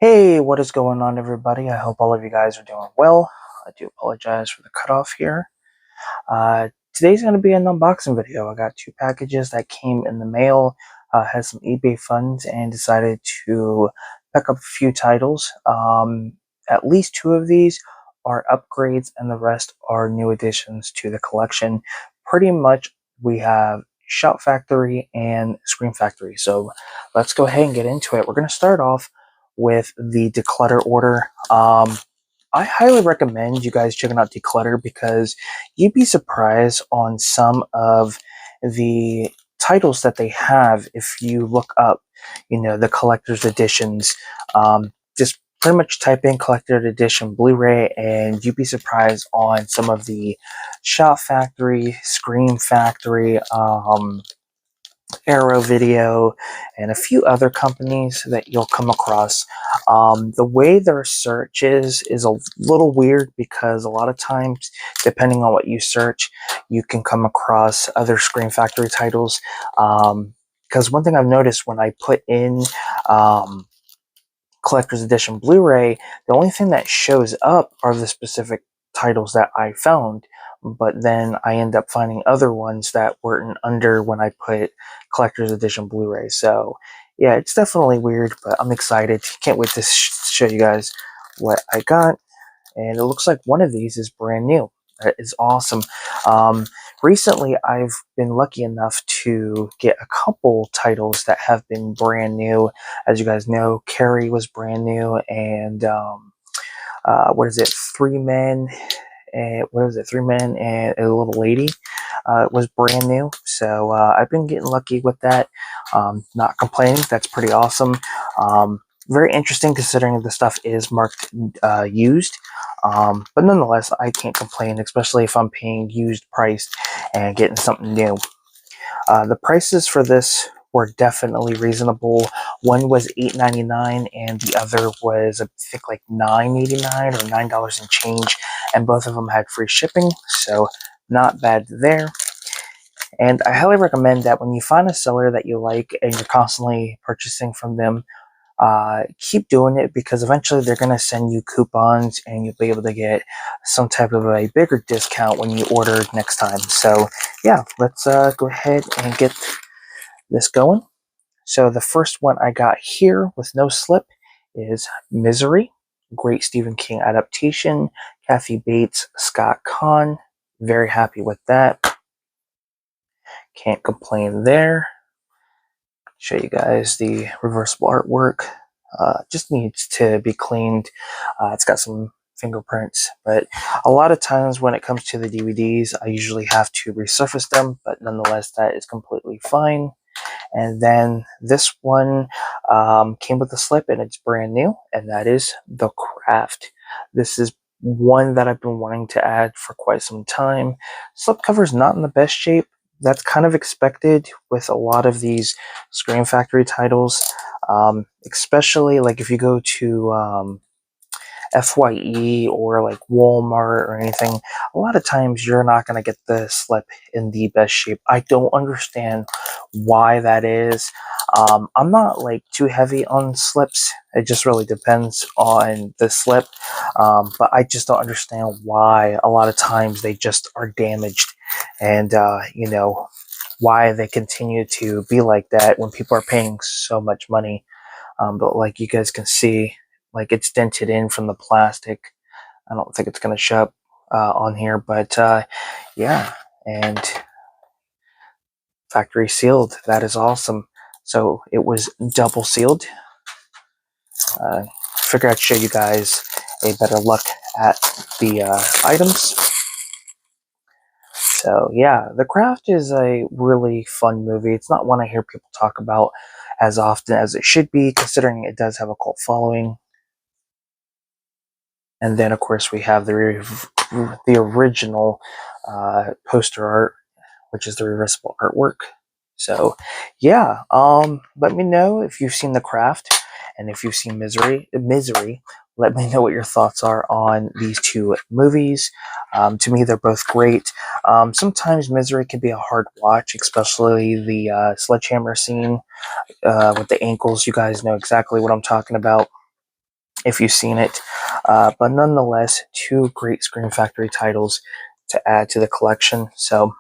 Hey, what is going on, everybody? I hope all of you guys are doing well. I do apologize for the cutoff here. Today's going to be an unboxing video. I got two packages that came in the mail, had some eBay funds, and decided to pick up a few titles. At least two of these are upgrades, and the rest are new additions to the collection. Pretty much, we have Shout Factory and Scream Factory. So let's go ahead and get into it. We're going to start off with the declutter order. I highly recommend you guys checking out Declutter because you'd be surprised on some of the titles that they have if you look up, the collector's editions. Just pretty much type in collector's edition Blu-ray and you'd be surprised on some of the Shout Factory, Scream Factory, Arrow Video, and a few other companies that you'll come across. The way their search is a little weird because a lot of times, depending on what you search, you can come across other Screen Factory titles. Because one thing I've noticed when I put in Collector's Edition Blu-ray, the only thing that shows up are the specific titles that I found, but then I end up finding other ones that weren't under when I put Collector's Edition Blu-ray. So yeah, it's definitely weird, but I'm excited. Can't wait to show you guys what I got. And it looks like one of these is brand new. That is awesome. Recently, I've been lucky enough to get a couple titles that have been brand new. As you guys know, Carrie was brand new, and what is it? Three Men, and what is it? Three Men and a Little Lady was brand new. So I've been getting lucky with that. Not complaining. That's pretty awesome. Very interesting considering the stuff is marked used. But nonetheless, I can't complain, especially if I'm paying used price and getting something new. The prices for this were definitely reasonable. One was $8.99 and the other was, I think, like $9.89 or $9 and change, and both of them had free shipping, so not bad there. And I highly recommend that when you find a seller that you like and you're constantly purchasing from them, keep doing it because eventually they're going to send you coupons and you'll be able to get some type of a bigger discount when you order next time. So yeah, let's go ahead and get this going. So the first one I got here with no slip is Misery, great Stephen King adaptation, Kathy Bates, Scott Kahn. Very happy with that. Can't complain there. Show you guys the reversible artwork. Just needs to be cleaned. It's got some fingerprints, but a lot of times when it comes to the DVDs, I usually have to resurface them, but nonetheless, that is completely fine. And then this one came with a slip and it's brand new, and that is The Craft. This is one that I've been wanting to add for quite some time. Slipcover is not in the best shape. That's kind of expected with a lot of these Scream Factory titles, especially like if you go to FYE or like Walmart or anything, a lot of times you're not going to get the slip in the best shape. I don't understand why that is. I'm not like too heavy on slips. It just really depends on the slip. But I just don't understand why a lot of times they just are damaged, and why they continue to be like that when people are paying so much money. But like you guys can see, like it's dented in from the plastic. I don't think it's going to show up on here, but yeah, and factory sealed. That is awesome. So it was double sealed. Figured I'd show you guys a better look at the items. So yeah, The Craft is a really fun movie. It's not one I hear people talk about as often as it should be, considering it does have a cult following. And then, of course, we have the original poster art, which is the reversible artwork. So, yeah, let me know if you've seen The Craft, and if you've seen Misery. Let me know what your thoughts are on these two movies. To me, they're both great. Sometimes Misery can be a hard watch, especially the sledgehammer scene with the ankles. You guys know exactly what I'm talking about. if you've seen it. But nonetheless, two great Scream Factory titles to add to the collection. So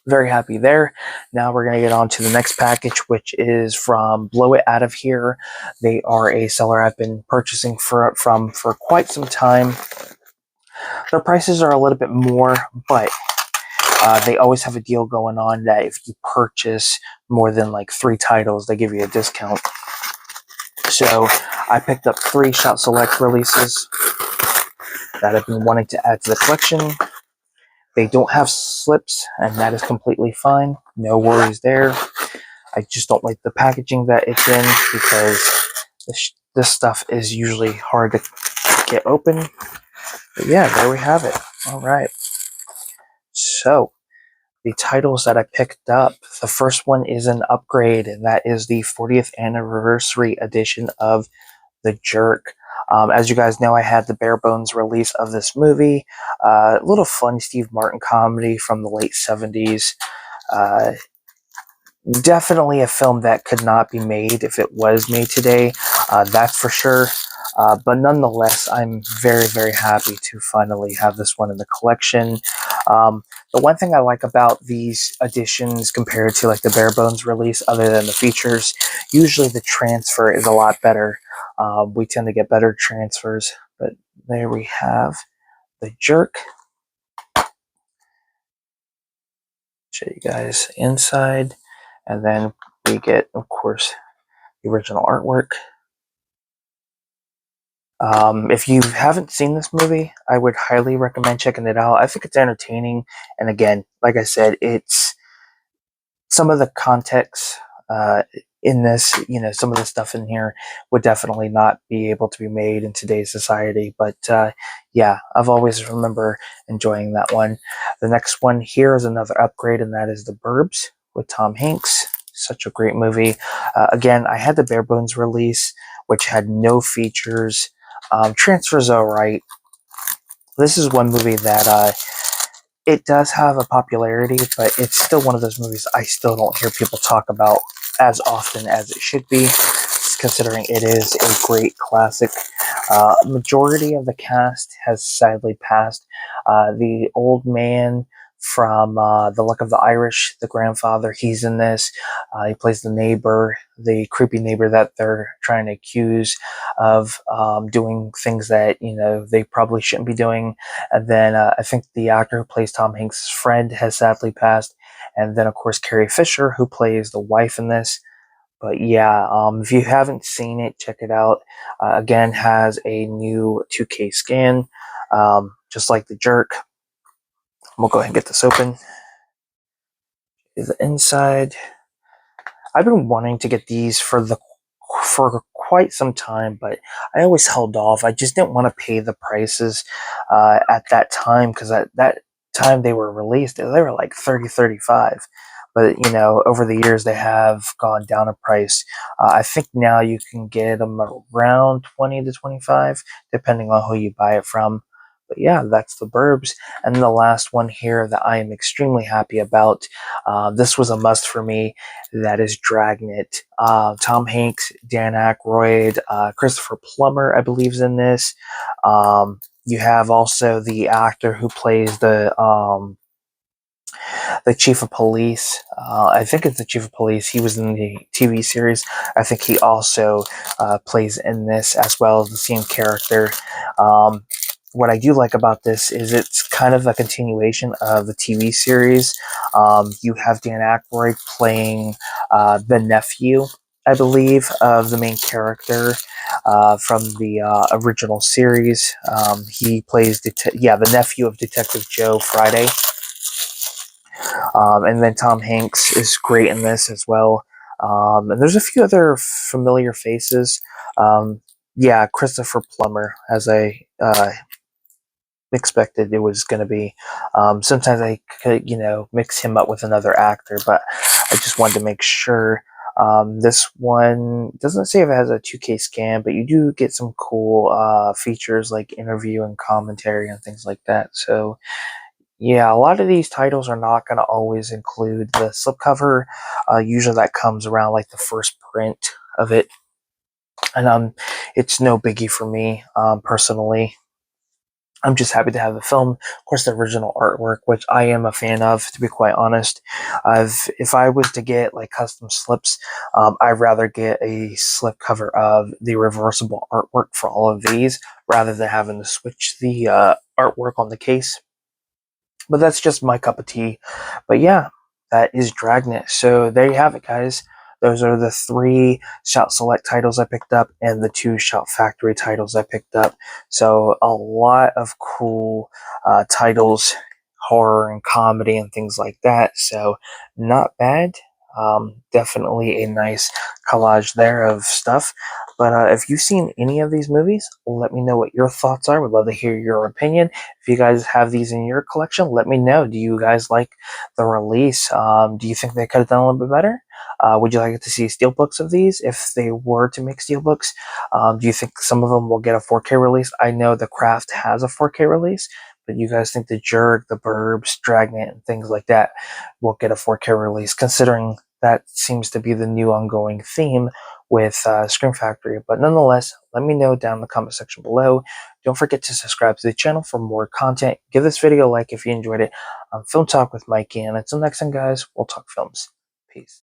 very happy there. Now we're going to get on to the next package, which is from Blow It Out of Here. They are a seller I've been purchasing from for quite some time. Their prices are a little bit more, but they always have a deal going on that if you purchase more than like 3 titles, they give you a discount. So I picked up 3 Shout Select releases that I've been wanting to add to the collection. They don't have slips, and that is completely fine. No worries there. I just don't like the packaging that it's in because this stuff is usually hard to get open. But yeah, there we have it. All right. So the titles that I picked up, the first one is an upgrade, and that is the 40th anniversary edition of The Jerk. As you guys know, I had the bare bones release of this movie. A little fun Steve Martin comedy from the late 70s. Definitely a film that could not be made if it was made today, that's for sure. But nonetheless, I'm very, very happy to finally have this one in the collection. The one thing I like about these editions compared to like the bare bones release, other than the features, usually the transfer is a lot better. We tend to get better transfers, but there we have The Jerk. Show you guys inside, and then we get, of course, the original artwork. If you haven't seen this movie, I would highly recommend checking it out. I think it's entertaining, and again, like I said, it's some of the context in this, some of the stuff in here would definitely not be able to be made in today's society. But yeah, I've always remember enjoying that one. The next one here is another upgrade, and that is The Burbs with Tom Hanks. Such a great movie. Again, I had the bare bones release, which had no features. Transfers all right. This is one movie that it does have a popularity, but it's still one of those movies I still don't hear people talk about as often as it should be, considering it is a great classic. Majority of the cast has sadly passed. The old man from The Luck of the Irish, the grandfather, he's in this. He plays the neighbor, the creepy neighbor that they're trying to accuse of doing things that they probably shouldn't be doing. And then I think the actor who plays Tom Hanks' friend has sadly passed. And then, of course, Carrie Fisher, who plays the wife in this. But yeah, if you haven't seen it, check it out. Again, has a new 2K scan, just like The Jerk. We'll go ahead and get this open. Is the inside. I've been wanting to get these for quite some time, but I always held off. I just didn't want to pay the prices at that time, because at that time they were released, they were like 30, 35. But over the years they have gone down in price. I think now you can get them around 20 to 25, depending on who you buy it from. But yeah, that's The Burbs. And the last one here that I am extremely happy about. This was a must for me. That is Dragnet. Tom Hanks, Dan Aykroyd, Christopher Plummer, I believe, is in this. You have also the actor who plays the chief of police. I think it's the chief of police. He was in the TV series. I think he also plays in this as well as the same character. What I do like about this is it's kind of a continuation of the TV series. You have Dan Aykroyd playing the nephew, I believe, of the main character from the original series. He plays the nephew of Detective Joe Friday. And then Tom Hanks is great in this as well. And there's a few other familiar faces. Yeah, Christopher Plummer, as I expected it was going to be. Sometimes I could, mix him up with another actor, but I just wanted to make sure. This one doesn't say if it has a 2K scan, but you do get some cool features like interview and commentary and things like that. So yeah, a lot of these titles are not going to always include the slipcover. Usually that comes around like the first print of it. And it's no biggie for me personally. I'm just happy to have the film. Of course, the original artwork, which I am a fan of, to be quite honest. If I was to get like custom slips, I'd rather get a slip cover of the reversible artwork for all of these rather than having to switch the artwork on the case. But that's just my cup of tea. But yeah, that is Dragnet. So there you have it, guys. Those are the 3 Shout Select titles I picked up and the 2 Shout Factory titles I picked up. So a lot of cool titles, horror and comedy and things like that. So not bad. Definitely a nice collage there of stuff. But if you've seen any of these movies, let me know what your thoughts are. Would love to hear your opinion. If you guys have these in your collection, let me know. Do you guys like the release? Do you think they could have done a little bit better? Would you like to see steelbooks of these if they were to make steelbooks? Do you think some of them will get a 4K release? I know The Craft has a 4K release, but you guys think the Jerk, the Burbs, Dragnet, and things like that will get a 4K release, considering that seems to be the new ongoing theme with Scream Factory. But nonetheless, let me know down in the comment section below. Don't forget to subscribe to the channel for more content. Give this video a like if you enjoyed it. Film Talk with Mikey, and until next time, guys, we'll talk films. Peace.